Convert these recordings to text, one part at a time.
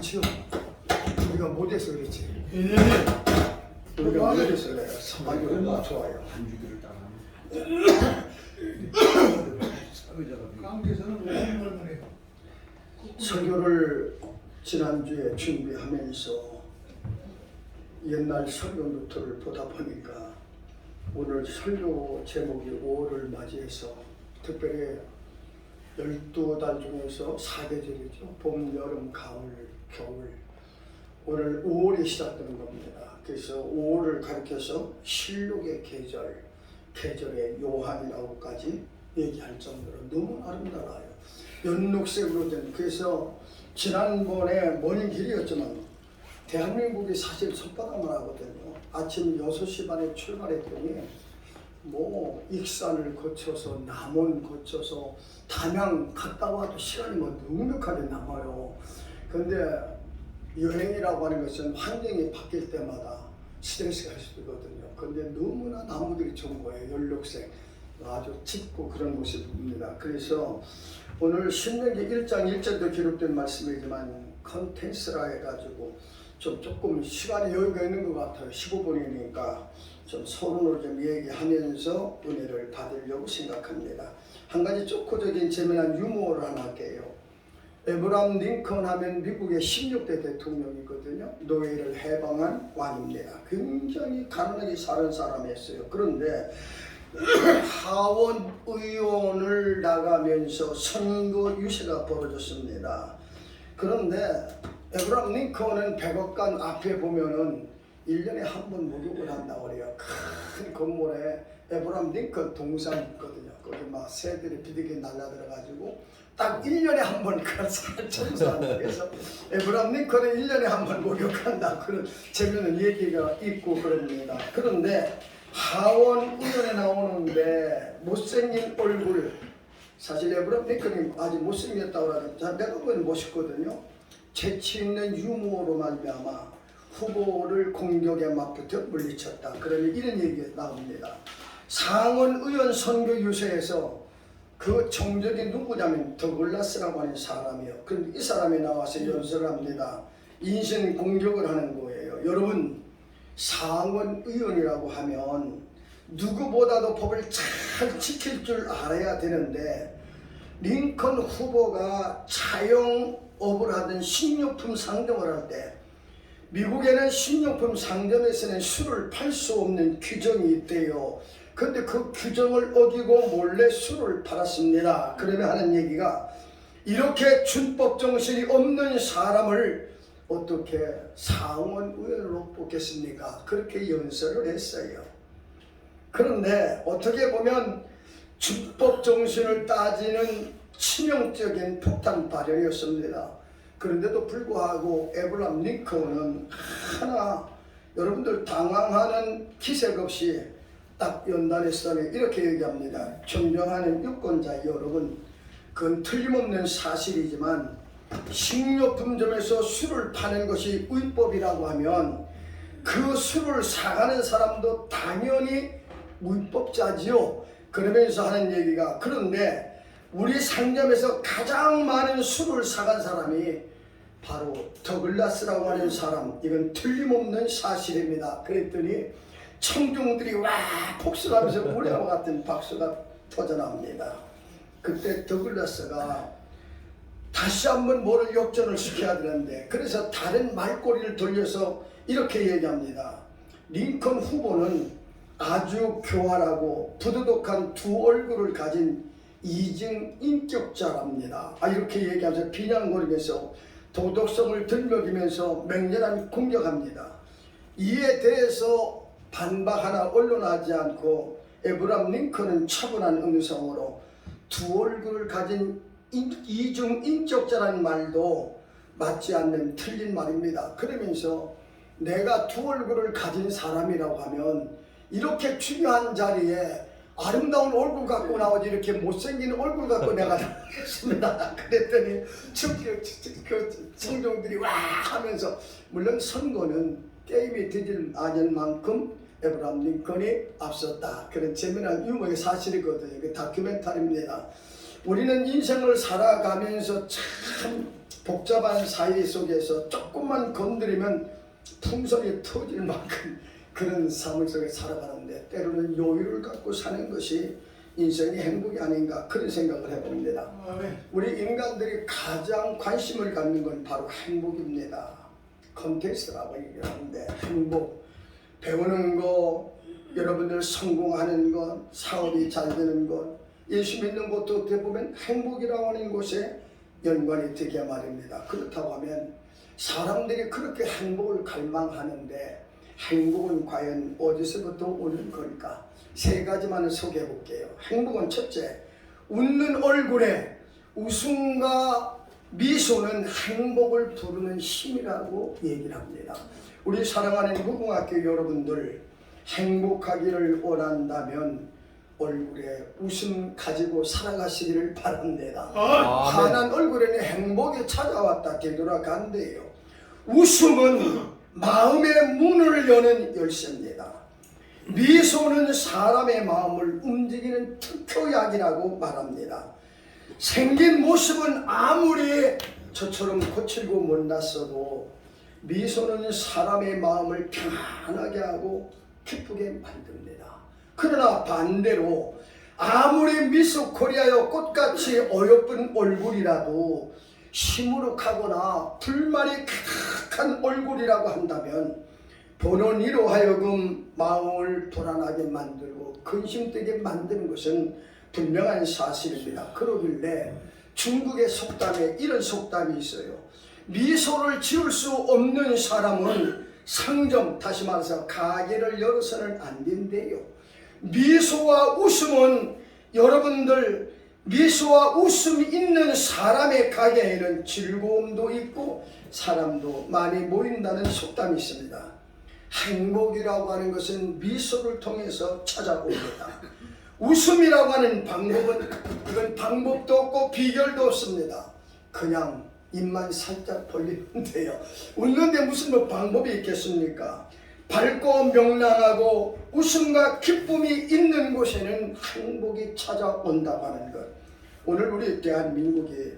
그렇죠. 우리가 못해서 그렇지. 예. 우리가 못해서 그래요. 성악이 얼마나 좋아요. 반주기를 따라하면 깡에서는 왜 그래요? 설교를 지난주에 준비하면서 옛날 설교 노트를 보다 보니까 오늘 설교 제목이 5월을 맞이해서 특별히 12달 중에서 4계절이죠. 봄, 여름, 가을, 겨울. 오늘 5월이 시작되는 겁니다. 그래서 5월을 가리켜서 실록의 계절, 계절의 요한이라고까지 얘기할 정도로 너무 아름다워요. 연록색으로 된. 그래서 지난번에 먼 길이었지만 대한민국이 사실 손바닥만 하거든요. 아침 6시 반에 출발했더니 뭐 익산을 거쳐서 남원 거쳐서 담양 갔다 와도 시간이 뭐 넉넉하게 남아요. 근데 여행이라고 하는 것은 환경이 바뀔 때마다 스트레스가 있거든요. 근데 너무나 나무들이 좋은 거예요. 연록색 아주 짙고 그런 모습입니다. 그래서 오늘 신명기 1장 1절도 기록된 말씀이지만 컨텐츠라 해가지고 조금 시간이 여유가 있는 것 같아요. 15분이니까 좀 서론으로 좀 얘기하면서 은혜를 받으려고 생각합니다. 한 가지 조커적인 재미난 유머를 하나 할게요. 에브라함 링컨 하면 미국의 16대 대통령이거든요. 노예를 해방한 왕입니다. 굉장히 가난하게 사는 사람이었어요. 그런데 하원 의원을 나가면서 선거 유세가 벌어졌습니다. 그런데 에브라함 링컨은 백악관 앞에 보면은 1년에 한 번 목욕을 한다고 그래요. 큰 건물에 에브라함 링컨 동상 있거든요. 거기 막 새들이 비둘기 날라들어가지고 딱 1년에 한 번 그런 살 청소한다. 그래서 에브라함 링컨은 1년에 한 번 목욕한다. 그런 재미있는 얘기가 있고 그럽니다. 그런데 하원 의원에 나오는데 못생긴 얼굴, 사실 에브라함 링컨이 아직 못생겼다고 하는데 내가 보기에는 멋있거든요. 재치있는 유머로 말미암아 후보를 공격에 맞붙어 물리쳤다. 그러면 이런 얘기가 나옵니다. 상원 의원 선거 유세에서 그 총적이 누구냐면 더글라스라고 하는 사람이요. 그런데 이 사람이 나와서 연설을 합니다. 인신 공격을 하는 거예요. 여러분, 상원 의원이라고 하면 누구보다도 법을 잘 지킬 줄 알아야 되는데 링컨 후보가 차용업을 하던 식료품 상점을 할 때 미국에는 식료품 상점에서는 술을 팔 수 없는 규정이 있대요. 근데 그 규정을 어기고 몰래 술을 팔았습니다. 그러면 하는 얘기가 이렇게 준법 정신이 없는 사람을 어떻게 상원 의원으로 뽑겠습니까? 그렇게 연설을 했어요. 그런데 어떻게 보면 준법 정신을 따지는 치명적인 폭탄 발언이었습니다. 그런데도 불구하고 에브라함 링컨은 하나 여러분들 당황하는 기색 없이 딱 연단에서 이렇게 얘기합니다. 존경하는 유권자 여러분, 그건 틀림없는 사실이지만 식료품점에서 술을 파는 것이 위법이라고 하면 그 술을 사가는 사람도 당연히 위법자지요. 그러면서 하는 얘기가 그런데 우리 상점에서 가장 많은 술을 사간 사람이 바로 더글라스라고 하는 사람, 이건 틀림없는 사실입니다. 그랬더니 청중들이 와 폭소하면서 우레와 같은 박수가 터져나옵니다. 그때 더글라스가 다시 한번 뭐를 역전을 시켜야 되는데 그래서 다른 말꼬리를 돌려서 이렇게 얘기합니다. 링컨 후보는 아주 교활하고 부도덕한 두 얼굴을 가진 이중 인격자랍니다. 이렇게 얘기하면서 비난거리면서 도덕성을 들먹이면서 맹렬한 공격합니다. 이에 대해서 반박 하나 언론하지 않고 에브라함 링컨은 차분한 음성으로 두 얼굴을 가진 이중 인격자라는 말도 맞지 않는 틀린 말입니다. 그러면서 내가 두 얼굴을 가진 사람이라고 하면 이렇게 중요한 자리에 아름다운 얼굴 갖고 나오지 이렇게 못생긴 얼굴 갖고 내가 나가겠습니다. 그랬더니 청중들이 와 하면서 물론 선거는 게임이 되질 않은 만큼 에브라함 링컨이 앞섰다. 그런 재미난 유머의 사실이거든요. 그 다큐멘터리입니다. 우리는 인생을 살아가면서 참 복잡한 사회 속에서 조금만 건드리면 풍선이 터질 만큼 그런 삶을 속에 살아가는데 때로는 여유를 갖고 사는 것이 인생의 행복이 아닌가 그런 생각을 해봅니다. 우리 인간들이 가장 관심을 갖는 건 바로 행복입니다. 컨텍스트라고 얘기하는데 행복, 배우는 거, 여러분들 성공하는 것, 사업이 잘 되는 것, 예수 믿는 것도 어떻게 보면 행복이라고 하는 것에 연관이 되게 말입니다. 그렇다고 하면 사람들이 그렇게 행복을 갈망하는데 행복은 과연 어디서부터 오는 걸까? 세 가지만 소개해 볼게요. 행복은 첫째, 웃는 얼굴에 웃음과 미소는 행복을 부르는 힘이라고 얘기를 합니다. 우리 사랑하는 무궁학교 여러분들, 행복하기를 원한다면 얼굴에 웃음 가지고 살아가시기를 바랍니다. 환한 얼굴에는 행복이 찾아왔다 되돌아간대요. 웃음은 마음의 문을 여는 열쇠입니다. 미소는 사람의 마음을 움직이는 특효약이라고 말합니다. 생긴 모습은 아무리 저처럼 거칠고 못났어도 미소는 사람의 마음을 편안하게 하고 기쁘게 만듭니다. 그러나 반대로 아무리 미소코리아여 꽃같이 어여쁜 얼굴이라도 시무룩하거나 불만이 가득한 얼굴이라고 한다면 보는 이로 하여금 마음을 불안하게 만들고 근심되게 만드는 것은 분명한 사실입니다. 그러길래 중국의 속담에 이런 속담이 있어요. 미소를 지을 수 없는 사람은 상점, 다시 말해서 가게를 열어서는 안 된대요. 미소와 웃음은 여러분들, 미소와 웃음이 있는 사람의 가게에는 즐거움도 있고 사람도 많이 모인다는 속담이 있습니다. 행복이라고 하는 것은 미소를 통해서 찾아옵니다. 웃음이라고 하는 방법은 이건 방법도 없고 비결도 없습니다. 그냥 입만 살짝 벌리면 돼요. 웃는데 무슨 뭐 방법이 있겠습니까? 밝고 명랑하고 웃음과 기쁨이 있는 곳에는 행복이 찾아온다고 하는 것. 오늘 우리 대한민국이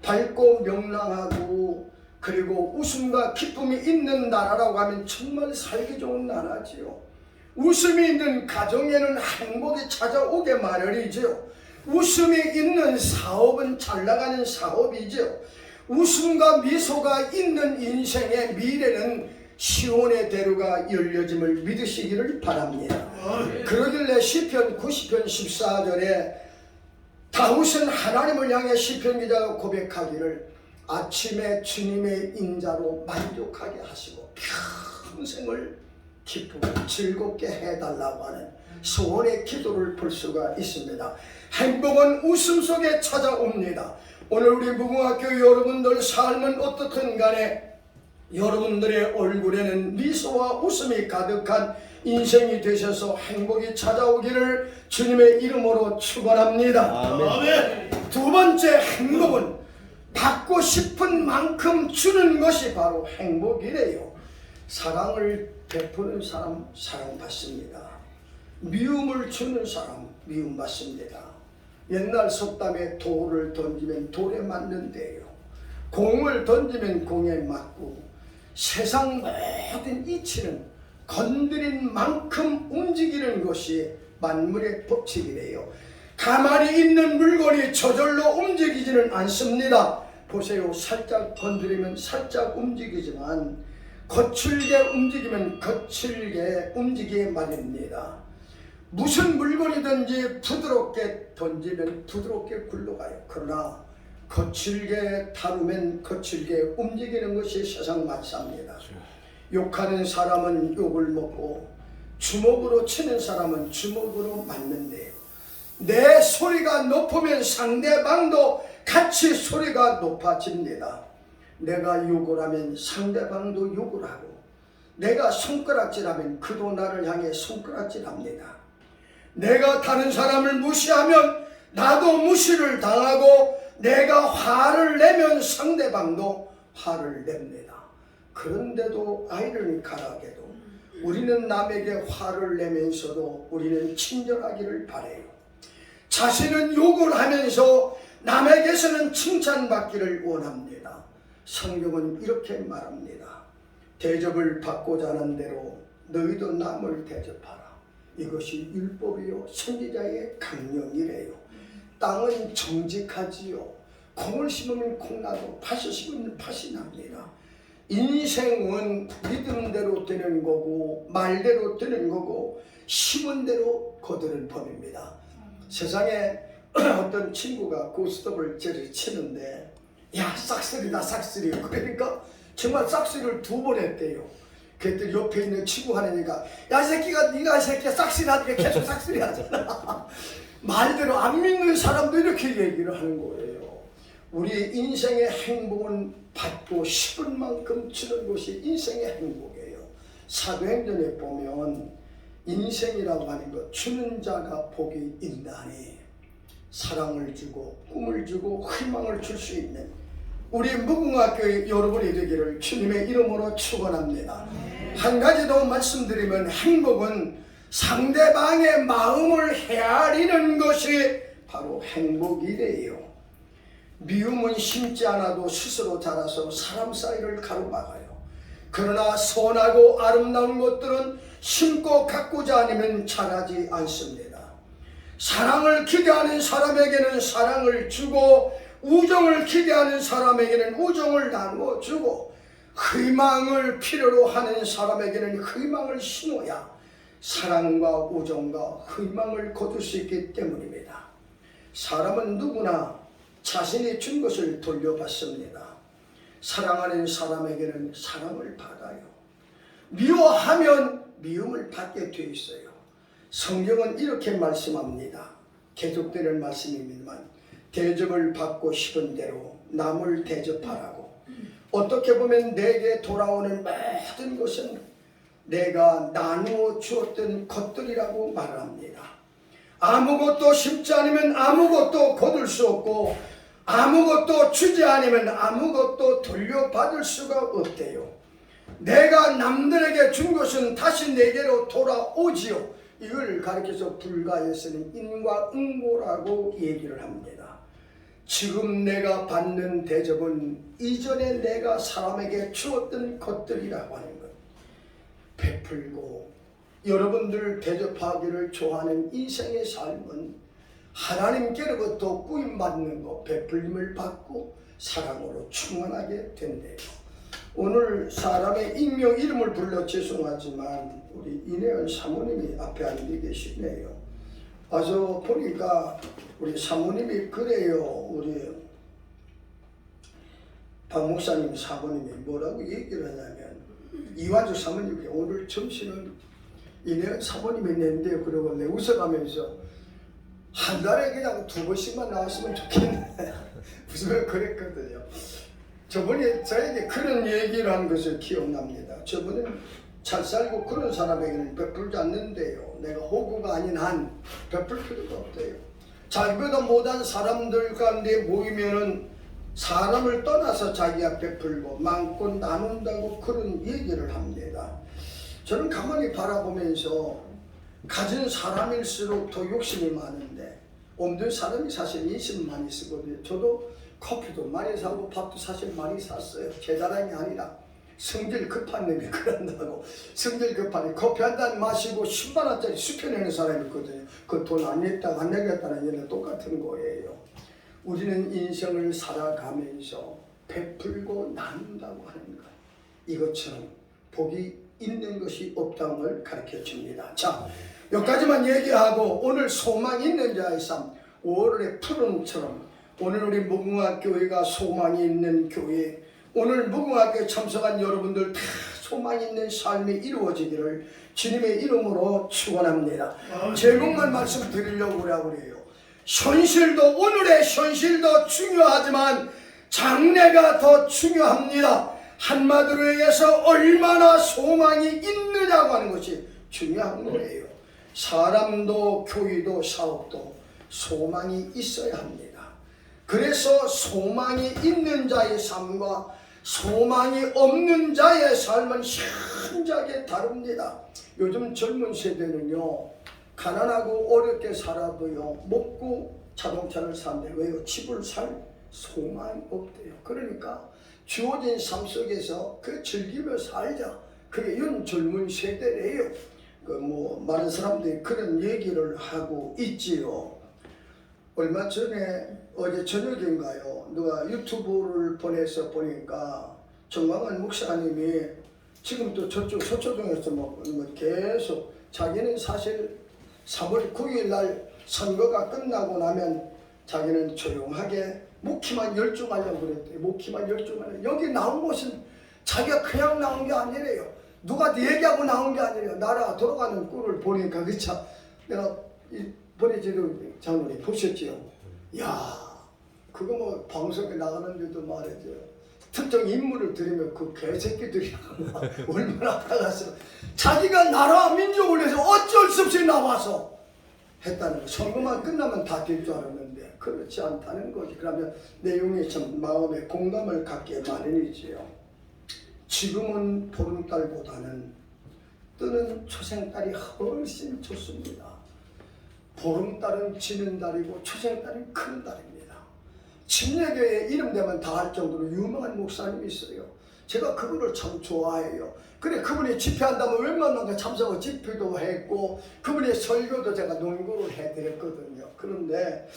밝고 명랑하고 그리고 웃음과 기쁨이 있는 나라라고 하면 정말 살기 좋은 나라지요. 웃음이 있는 가정에는 행복이 찾아오게 마련이죠. 웃음이 있는 사업은 잘 나가는 사업이죠. 웃음과 미소가 있는 인생의 미래는 시온의 대로가 열려짐을 믿으시기를 바랍니다. 그러길래 시편 90편 14절에 다윗은 하나님을 향해 시편 기자가 고백하기를 아침에 주님의 인자로 만족하게 하시고 평생을 기쁘고 즐겁게 해달라고 하는 소원의 기도를 볼 수가 있습니다. 행복은 웃음 속에 찾아옵니다. 오늘 우리 무궁학교 여러분들 삶은 어떻든 간에 여러분들의 얼굴에는 미소와 웃음이 가득한 인생이 되셔서 행복이 찾아오기를 주님의 이름으로 축원합니다. 아멘. 두 번째 행복은 받고 싶은 만큼 주는 것이 바로 행복이래요. 사랑을 베푸는 사람 사랑받습니다. 미움을 주는 사람 미움받습니다. 옛날 속담에 돌을 던지면 돌에 맞는데요. 공을 던지면 공에 맞고 세상 모든 이치는 건드린 만큼 움직이는 것이 만물의 법칙이래요. 가만히 있는 물건이 저절로 움직이지는 않습니다. 보세요. 살짝 건드리면 살짝 움직이지만 거칠게 움직이면 거칠게 움직이게 마련입니다. 무슨 물건이든지 부드럽게 던지면 부드럽게 굴러가요. 그러나 거칠게 다루면 거칠게 움직이는 것이 세상 만사입니다. 욕하는 사람은 욕을 먹고 주먹으로 치는 사람은 주먹으로 맞는데요. 내 소리가 높으면 상대방도 같이 소리가 높아집니다. 내가 욕을 하면 상대방도 욕을 하고 내가 손가락질하면 그도 나를 향해 손가락질합니다. 내가 다른 사람을 무시하면 나도 무시를 당하고 내가 화를 내면 상대방도 화를 냅니다. 그런데도 아이러니컬하게도 우리는 남에게 화를 내면서도 우리는 친절하기를 바라요. 자신은 욕을 하면서 남에게서는 칭찬받기를 원합니다. 성경은 이렇게 말합니다. 대접을 받고자 하는 대로 너희도 남을 대접하라. 이것이 율법이요 선지자의 강령이래요. 땅은 정직하지요. 콩을 심으면 콩 나고 팥을 심으면 팥이 납니다. 인생은 믿음대로 되는 거고 말대로 되는 거고 심은 대로 거두는 법입니다. 세상에 어떤 친구가 고스톱을 저를 치는데 야 싹쓸이다 싹쓸이. 그러니까 정말 싹쓸이를 2번 했대요. 그랬더니 옆에 있는 친구 하나니까 야 이 새끼가 네가 이 새끼가 싹쓸이 하니까 계속 싹쓸이 하잖아. 말대로 안 믿는 사람도 이렇게 얘기를 하는 거예요. 우리 인생의 행복은 받고 싶은 만큼 주는 것이 인생의 행복이에요. 사도행전에 보면 인생이라고 하는 것 주는 자가 복이 있나니 사랑을 주고 꿈을 주고 희망을 줄 수 있는 우리 무궁화교회 여러분이 되기를 주님의 이름으로 축원합니다. 한 가지 더 말씀드리면 행복은 상대방의 마음을 헤아리는 것이 바로 행복이래요. 미움은 심지 않아도 스스로 자라서 사람 사이를 가로막아요. 그러나 선하고 아름다운 것들은 심고 가꾸지 않으면 자라지 않습니다. 사랑을 기대하는 사람에게는 사랑을 주고 우정을 기대하는 사람에게는 우정을 나누어 주고 희망을 필요로 하는 사람에게는 희망을 심어야 사랑과 우정과 희망을 거둘 수 있기 때문입니다. 사람은 누구나 자신이 준 것을 돌려받습니다. 사랑하는 사람에게는 사랑을 받아요. 미워하면 미움을 받게 돼 있어요. 성경은 이렇게 말씀합니다. 계속되는 말씀입니다만 대접을 받고 싶은 대로 남을 대접하라고. 어떻게 보면 내게 돌아오는 모든 것은 내가 나누어 주었던 것들이라고 말합니다. 아무것도 심지 않으면 아무것도 거둘 수 없고 아무것도 주지 않으면 아무것도 돌려받을 수가 없대요. 내가 남들에게 준 것은 다시 내게로 돌아오지요. 이걸 가르쳐서 불가에서는 인과응보라고 얘기를 합니다. 지금 내가 받는 대접은 이전에 내가 사람에게 주었던 것들이라고 하는 것. 베풀고 여러분들 대접하기를 좋아하는 인생의 삶은 하나님께로부터 꾸임받는 것, 베풀림을 받고 사랑으로 충만하게 된대요. 오늘 사람의 익명 이름을 불러 죄송하지만 우리 이내연 사모님이 앞에 앉아 계시네요. 와서 보니까 우리 사모님이 그래요. 우리 박 목사님 사모님이 뭐라고 얘기를 하냐면 이완주 사모님이 오늘 점심은 이내연 사모님이 낸대요. 그러고 내 웃어가면서 한 달에 그냥 2번씩만 나왔으면 좋겠네. 웃으며 그랬거든요. 저번에 저에게 그런 얘기를 한 것을 기억납니다. 저번에 잘 살고 그런 사람에게는 베풀지 않는데요. 내가 호구가 아닌 한 베풀 필요가 없대요. 자기보다 못한 사람들 가운데 모이면은 사람을 떠나서 자기가 베풀고 많고 나눈다고 그런 얘기를 합니다. 저는 가만히 바라보면서 가진 사람일수록 더 욕심이 많은데 없는 사람이 사실 인심 많이 쓰거든요. 저도 커피도 많이 사고 밥도 사실 많이 샀어요. 제 자랑이 아니라 성질 급한 놈이 그런다고. 성질 급한 커피 한 잔 마시고 10만 원짜리 수표내는 사람이 있거든요. 그 돈 안 냈다가 안 내겠다는 얘는 똑같은 거예요. 우리는 인생을 살아가면서 베풀고 나눈다고 하는 것. 이것처럼 복이 있는 것이 없다는 걸 가르쳐 줍니다. 자, 여기까지만 얘기하고 오늘 소망 있는 자의 삶, 5월의 푸른처럼 오늘 우리 무궁화교회가 소망이 있는 교회, 오늘 무궁화교회 참석한 여러분들 다 소망 있는 삶이 이루어지기를 주님의 이름으로 축원합니다. 제목만 말씀드리려고 그래요. 현실도 오늘의 현실도 중요하지만 장래가 더 중요합니다. 한마디로 얘기해서 얼마나 소망이 있느냐고 하는 것이 중요한 거예요. 사람도 교회도 사업도 소망이 있어야 합니다. 그래서 소망이 있는 자의 삶과 소망이 없는 자의 삶은 현저하게 다릅니다. 요즘 젊은 세대는요 가난하고 어렵게 살아도요 먹고 자동차를 사는데 왜요? 집을 살 소망이 없대요. 그러니까 주어진 삶 속에서 그 즐기며 살자. 그게 이런 젊은 세대래요. 그 뭐 많은 사람들이 그런 얘기를 하고 있지요. 얼마 전에 어제 저녁인가요? 누가 유튜브를 보내서 보니까 정광훈 목사님이 지금 또 저쪽 서초동에서 뭐 계속 자기는 사실 3월 9일 날 선거가 끝나고 나면 자기는 조용하게 목회만 열중하려고 그랬대요. 목회만 열중하려고. 여기 나온 것은 자기가 그냥 나온 게 아니래요. 누가 얘기하고 나온 게 아니래요. 나라가 돌아가는 꼴을 보니까 그쵸? 내가 보내지는 장로님 보셨지요? 야, 그거 뭐 방송에 나가는데도 말이죠. 특정 인물을 들으면 그 개새끼들이 얼마나 따가서 자기가 나라와 민족을 위해서 어쩔 수 없이 나와서 했다는 거. 선거만 끝나면 다 될 줄 알았는데 그렇지 않다는 거지. 그러면 내용이 참 마음에 공감을 갖게 마련이지요. 지금은 보름달보다는 뜨는 초생달이 훨씬 좋습니다. 보름달은 지는 달이고 초생달은 큰 달입니다. 침례교회 이름 되면 다 할 정도로 유명한 목사님이 있어요. 제가 그분을 참 좋아해요. 그래 그분이 집회한다면 웬만한 참석하고 집회도 했고 그분의 설교도 제가 농구를 해드렸거든요. 그런데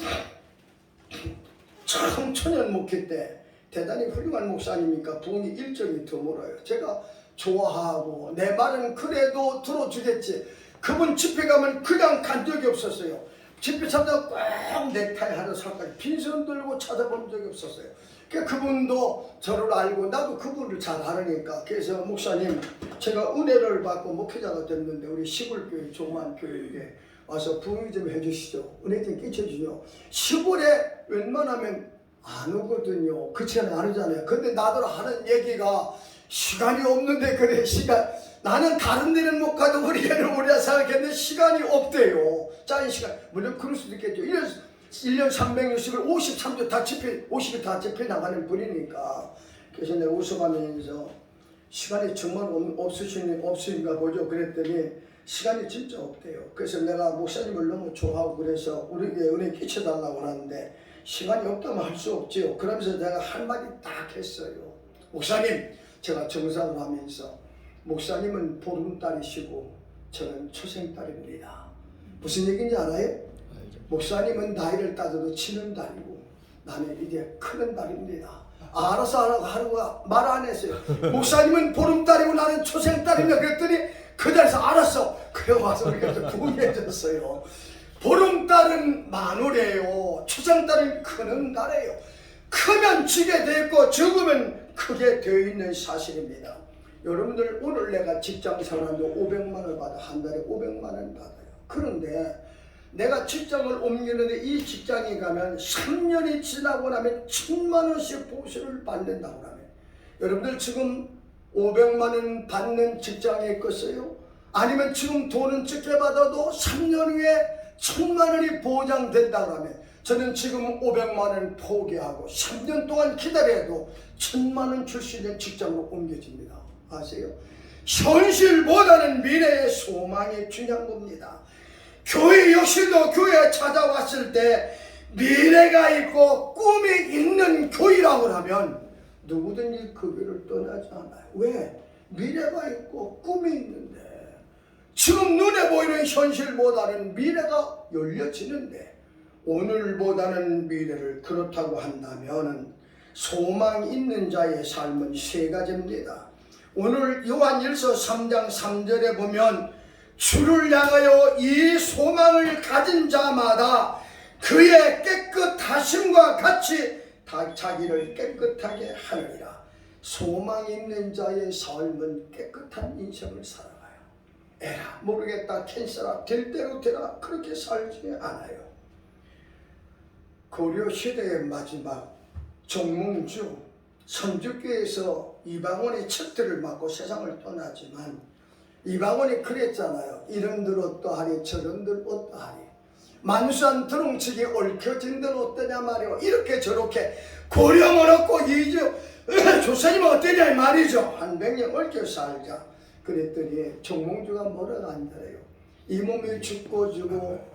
참 초년 목회 때 대단히 훌륭한 목사님이니까 부흥이 일정이 드물어요. 제가 좋아하고 내 말은 그래도 들어주겠지. 그분 집회 가면 그냥 간 적이 없었어요. 집회 참석 꼭 넥타이 하는 사람까지 빈손 들고 찾아본 적이 없었어요. 그분도 저를 알고 나도 그분을 잘 아니까 그래서 목사님 제가 은혜를 받고 목회자가 됐는데 우리 시골교회 조만교회에 와서 부흥 좀 해주시죠. 은혜 좀 끼쳐주죠. 시골에 웬만하면 안 오거든요. 그치는 안 오잖아요. 근데 나들 하는 얘기가 시간이 없는데 그래 나는 다른 데는 못 가도 우리 애는 우리가 생각했는데 시간이 없대요. 짧은 시간. 물론 그럴 수도 있겠죠. 1년 360일 53주 다 집회 50일 다 집회 나가는 분이니까. 그래서 내가 웃어가면서 시간이 정말 없으신가 보죠. 그랬더니 시간이 진짜 없대요. 그래서 내가 목사님을 너무 좋아하고 그래서 우리에게 은혜 끼쳐달라고 하는데 시간이 없다면 할 수 없지요. 그러면서 내가 할 말이 딱 했어요. 목사님, 제가 정상을 하면서 목사님은 보름달이시고 저는 초생달입니다. 무슨 얘기인지 알아요? 목사님은 나이를 따져도 치는 달이고 나는 이제 크는 달입니다. 알아서 하라고 말 안 했어요. 목사님은 보름달이고 나는 초생달입니다. 그랬더니 그 자리에서 알았어. 그래 와서 우리가 구해줬어요. 보름달은 마누래요. 초생달은 크는 달이에요. 크면 지게 되고 적으면 크게 되어 있는 사실입니다. 여러분들 오늘 내가 직장생활하는데 500만 원을 받아. 한 달에 500만 원 받아요. 그런데 내가 직장을 옮기는데 이 직장에 가면 3년이 지나고 나면 1000만 원씩 보수를 받는다고 하면 여러분들 지금 500만 원 받는 직장에 있겠어요? 아니면 지금 돈은 적게 받아도 3년 후에 1000만 원이 보장된다고 하면 저는 지금 500만 원 포기하고 3년 동안 기다려도 1000만 원 줄 수 있는 직장으로 옮겨집니다. 아세요? 현실보다는 미래의 소망이 중요한 겁니다. 교회 역시도 교회에 찾아왔을 때 미래가 있고 꿈이 있는 교회라고 하면 누구든지 그 교회를 떠나지 않아요. 왜? 미래가 있고 꿈이 있는데 지금 눈에 보이는 현실보다는 미래가 열려지는데 오늘보다는 미래를 그렇다고 한다면 소망 있는 자의 삶은 세 가지입니다. 오늘 요한일서 3장 3절에 보면 주를 향하여 이 소망을 가진 자마다 그의 깨끗하심과 같이 자기를 깨끗하게 하느니라. 소망 있는 자의 삶은 깨끗한 인생을 살아가요. 에라 모르겠다 캔서라 될 대로 되라 그렇게 살지 않아요. 고려시대의 마지막 정몽주 선주교에서 이방원의 척들을 맞고 세상을 떠나지만 이방원이 그랬잖아요. 이런들 어떠하리 저런들 어떠하리 만수한 드렁치기 얽혀진들 어떠냐 말이오. 이렇게 저렇게 고령을 얻고 이제 조선이면 어떠냐 말이죠. 한 100년 얽혀 살자. 그랬더니 정몽주가 뭐라고 한다래요. 이 몸이 죽고지고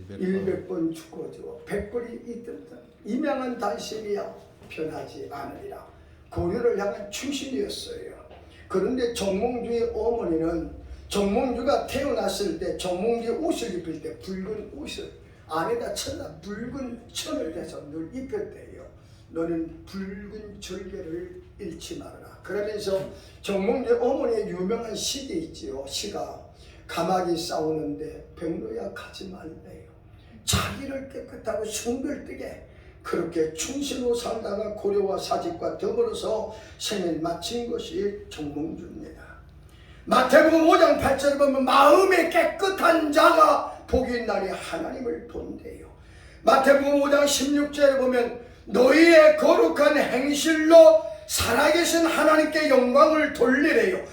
100번 죽고지고 100번이 있든다. 이명한 단심이야 변하지 않으리라. 고려를 향한 충신이었어요. 그런데 정몽주의 어머니는 정몽주가 태어났을 때 정몽주의 옷을 입을 때 붉은 옷을 안에다 붉은 천을 대서 늘 입혔대요. 너는 붉은 절개를 잃지 말아라. 그러면서 정몽주의 어머니의 유명한 시가 있지요. 시가 가마귀 싸우는데 백로야 가지 말래요. 자기를 깨끗하고 성별되게 그렇게 충신으로 살다가 고려와 사직과 더불어서 생을 마친 것이 정몽주입니다. 마태복음 5장 8절에 보면 마음이 깨끗한 자가 복이 있나니 하나님을 본대요. 마태복음 5장 16절에 보면 너희의 거룩한 행실로 살아계신 하나님께 영광을 돌리래요.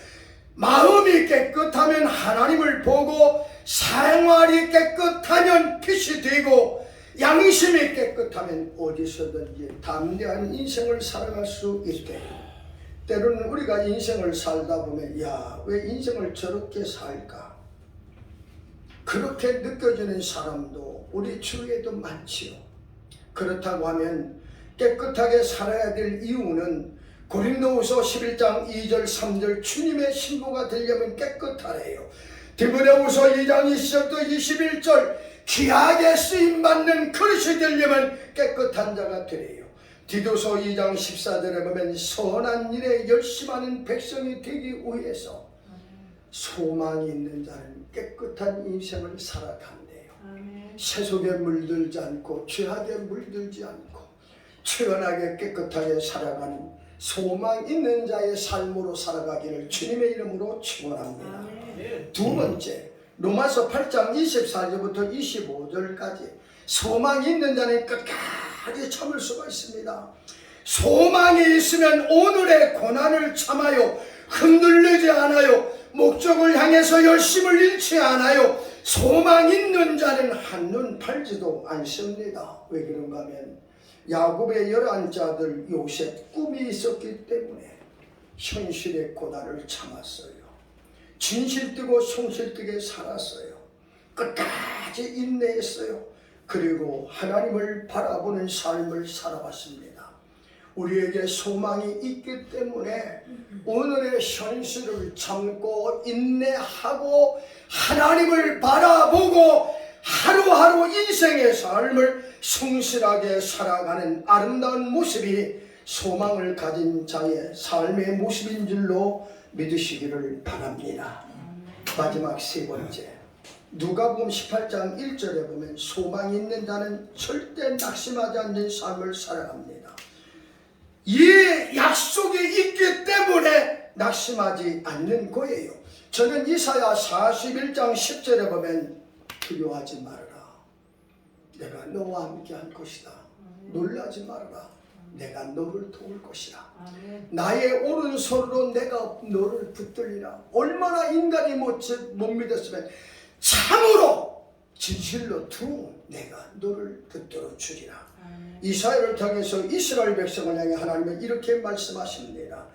마음이 깨끗하면 하나님을 보고 생활이 깨끗하면 빛이 되고 양심이 깨끗하면 어디서든지 담대한 인생을 살아갈 수 있게. 때로는 우리가 인생을 살다 보면 야, 왜 인생을 저렇게 살까? 그렇게 느껴지는 사람도 우리 주위에도 많지요. 그렇다고 하면 깨끗하게 살아야 될 이유는 고린도후서 11장 2절 3절 주님의 신부가 되려면 깨끗하래요. 디모데후서 2장 20절부터 21절 귀하게 쓰임받는 그릇이 되려면 깨끗한 자가 되래요. 디도서 2장 14절에 보면 선한 일에 열심하는 백성이 되기 위해서 소망이 있는 자는 깨끗한 인생을 살아간대요. 세속에 물들지 않고 죄악에 물들지 않고 최연하게 깨끗하게 살아가는 소망 있는 자의 삶으로 살아가기를 주님의 이름으로 축원합니다. 두 번째, 로마서 8장 24절부터 25절까지 소망이 있는 자는 끝까지 참을 수가 있습니다. 소망이 있으면 오늘의 고난을 참아요. 흔들리지 않아요. 목적을 향해서 열심을 잃지 않아요. 소망 있는 자는 한눈 팔지도 않습니다. 왜 그런가 하면 야곱의 11자들 요셉 꿈이 있었기 때문에 현실의 고난을 참았어요. 진실되고 송실되게 살았어요. 끝까지 인내했어요. 그리고 하나님을 바라보는 삶을 살아왔습니다. 우리에게 소망이 있기 때문에 오늘의 현실을 참고 인내하고 하나님을 바라보고 하루하루 인생의 삶을 성실하게 살아가는 아름다운 모습이 소망을 가진 자의 삶의 모습인 줄로 믿으시기를 바랍니다. 마지막 세 번째, 누가복음 18장 1절에 보면 소망이 있는 자는 절대 낙심하지 않는 삶을 살아갑니다. 이 약속이 있기 때문에 낙심하지 않는 거예요. 저는 이사야 41장 10절에 보면 두려워하지 말아라. 내가 너와 함께 할 것이다. 놀라지 말아라. 내가 너를 도울 것이다. 나의 오른손으로 내가 너를 붙들리라. 얼마나 인간이 못 믿었으면 참으로 진실로 두 내가 너를 붙들어 주리라. 이사야를 통해서 이스라엘 백성을 향해 하나님은 이렇게 말씀하십니다.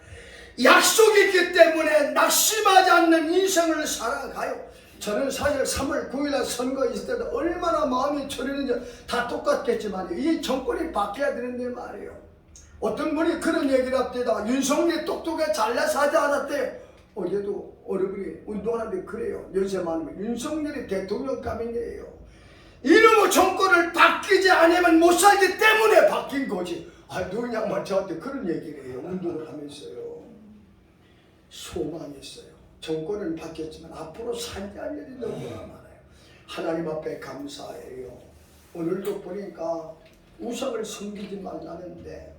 약속이 있기 때문에 낙심하지 않는 인생을 살아가요. 저는 사실 3월 9일날 선거 있을 때도 얼마나 마음이 졸이는지 다 똑같겠지만 이 정권이 바뀌어야 되는데 말이에요. 어떤 분이 그런 얘기를 합니다. 윤석열이 똑똑해 잘나서 하지 않았대요. 어제도 어른이 운동하는데 그래요. 연세 많으면 윤석열이 대통령감이에요. 이놈의 정권을 바뀌지 않으면 못 살기 때문에 바뀐 거지. 누구냐만 저한테 그런 얘기를 해요. 운동을 하면서요. 소망이 있어요. 정권은 바뀌었지만 앞으로 살아갈 일이 너무나 많아요. 하나님 앞에 감사해요. 오늘도 보니까 우상을 섬기지 말라는데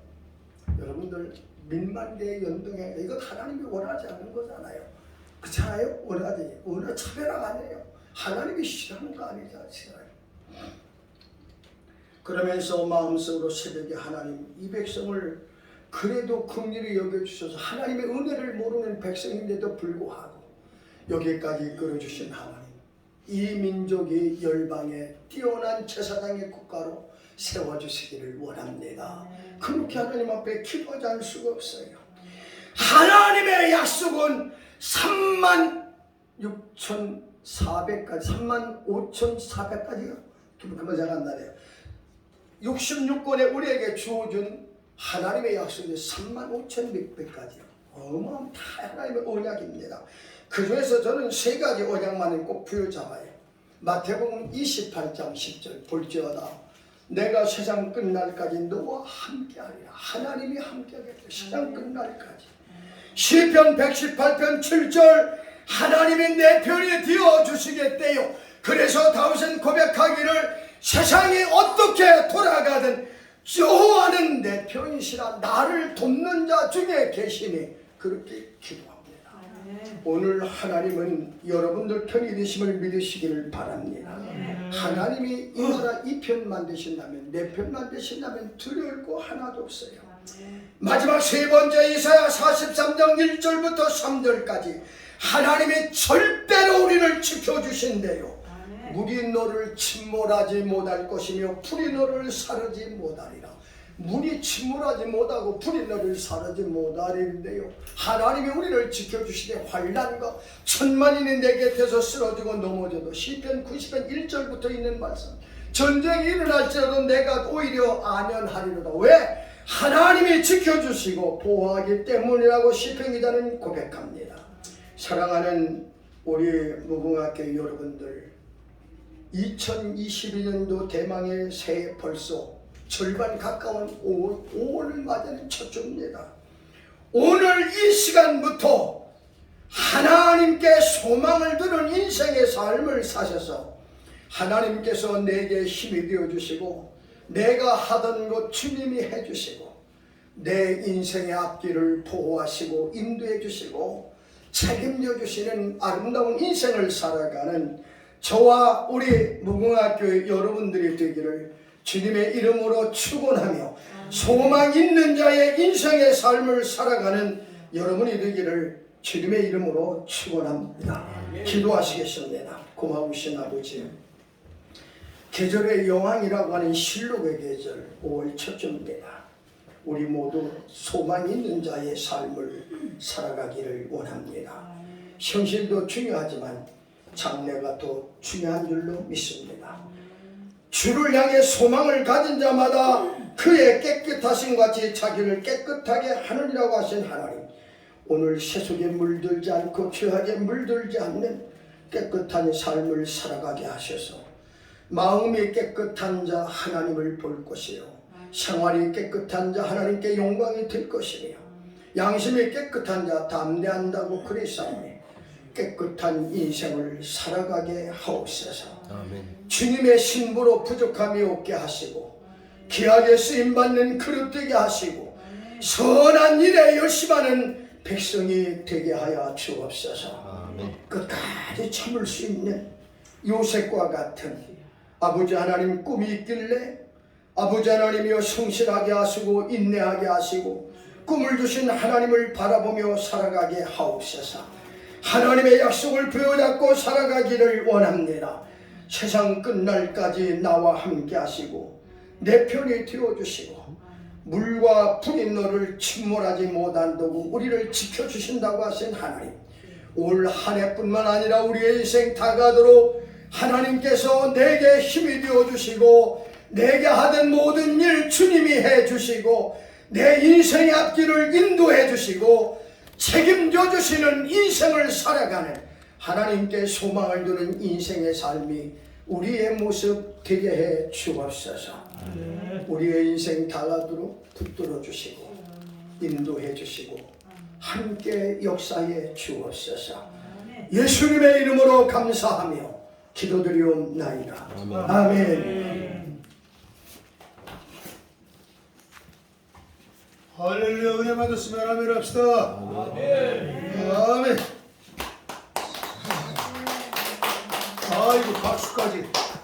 여러분들 민만대 연동회 이거 하나님이 원하지 않는 거잖아요. 그렇잖아요? 원하지 차별화가 아니에요. 하나님이 싫어하는 거 아니죠. 싫어요. 그러면서 마음속으로 새벽에 하나님 이 백성을 그래도 긍휼히 여겨주셔서 하나님의 은혜를 모르는 백성인데도 불구하고 여기까지 이끌어주신 하나님, 이 민족이 열방에 뛰어난 제사장의 국가로 세워주시기를 원합니다. 그렇게 하나님 앞에 기도하지 않을 수가 없어요. 하나님의 약속은 36,000 400까지 35,400까지가 그만 잘안 나네요. 66권에 우리에게 주어준 하나님의 약속이 35,100배까지요. 어마어마한 다 하나님의 언약입니다. 그 중에서 저는 세 가지 언약만을 꼭 부여잡아요. 마태복음 28장 10절 볼지어다 내가 세상 끝날까지 너와 함께하리라. 하나님이 함께하겠다. 세상 끝날까지. 시편 118편 7절 하나님이 내 편이 되어 주시겠대요. 그래서 다윗은 고백하기를 세상이 어떻게 돌아가든 여호와는 내 편이시라. 나를 돕는 자 중에 계시니 그렇게 기도합니다. 오늘 하나님은 여러분들 편이 되심을 믿으시기를 바랍니다. 하나님이 이 나라 이 편만 되신다면 내 편만 되신다면 두려울 거 하나도 없어요. 마지막 세 번째 이사야 43장 1절부터 3절까지 하나님이 절대로 우리를 지켜주신대요. 물이 너를 침몰하지 못할 것이며 풀이 너를 사르지 못하리라. 물이 침몰하지 못하고 풀이 너를 사르지 못하리는데요. 하나님이 우리를 지켜주시되 환난과 천만인이 내 곁에서 쓰러지고 넘어져도 시편 90편 1절부터 있는 말씀. 전쟁이 일어날지라도 내가 오히려 안연하리로다. 왜? 하나님이 지켜주시고 보호하기 때문이라고 시편 기자는 고백합니다. 사랑하는 우리 무궁화교회 여러분들, 2022년도 대망의 새해 벌써 절반 가까운 5월을 맞이하는 첫 주입니다. 오늘 이 시간부터 하나님께 소망을 두는 인생의 삶을 사셔서 하나님께서 내게 힘이 되어주시고 내가 하던 것 주님이 해주시고 내 인생의 앞길을 보호하시고 인도해 주시고 책임져 주시는 아름다운 인생을 살아가는 저와 우리 무궁화교회 여러분들이 되기를 주님의 이름으로 축원하며 소망 있는 자의 인생의 삶을 살아가는 여러분이 되기를 주님의 이름으로 축원합니다. 기도하시겠습니다. 고마우신 아버지, 계절의 여왕이라고 하는 실록의 계절 5월 첫 주입니다. 우리 모두 소망 있는 자의 삶을 살아가기를 원합니다. 현실도 중요하지만 장래가 더 중요한 줄로 믿습니다. 주를 향해 소망을 가진 자마다 그의 깨끗하신 같이 자기를 깨끗하게 하느니라고 하신 하나님, 오늘 세속에 물들지 않고 죄악에 물들지 않는 깨끗한 삶을 살아가게 하셔서 마음이 깨끗한 자 하나님을 볼 것이요, 생활이 깨끗한 자 하나님께 영광이 될 것이며, 양심이 깨끗한 자 담대한다고 그랬사오니 깨끗한 인생을 살아가게 하옵소서. 아멘. 주님의 신부로 부족함이 없게 하시고 귀하게 쓰임받는 그릇 되게 하시고 선한 일에 열심하는 백성이 되게 하여 주옵소서. 아멘. 끝까지 참을 수 있는 요셉과 같은 아버지 하나님 꿈이 있길래 아버지 하나님이여 성실하게 하시고 인내하게 하시고 꿈을 주신 하나님을 바라보며 살아가게 하옵소서. 하나님의 약속을 부여잡고 살아가기를 원합니다. 세상 끝날까지 나와 함께 하시고 내 편이 되어주시고 물과 불이 너를 침몰하지 못한다고 우리를 지켜주신다고 하신 하나님, 올 한 해뿐만 아니라 우리의 인생 다가도록 하나님께서 내게 힘이 되어주시고 내게 하던 모든 일 주님이 해주시고 내 인생의 앞길을 인도해 주시고 책임져 주시는 인생을 살아가는 하나님께 소망을 두는 인생의 삶이 우리의 모습 되게 해 주옵소서. 우리의 인생 다가도록 붙들어 주시고 인도해 주시고 함께 역사해 주옵소서. 예수님의 이름으로 감사하며 기도드리옵나이다. 아멘. 할렐루야. 은혜 받았으면 아멘 합시다. 아멘. 아이고 박수까지.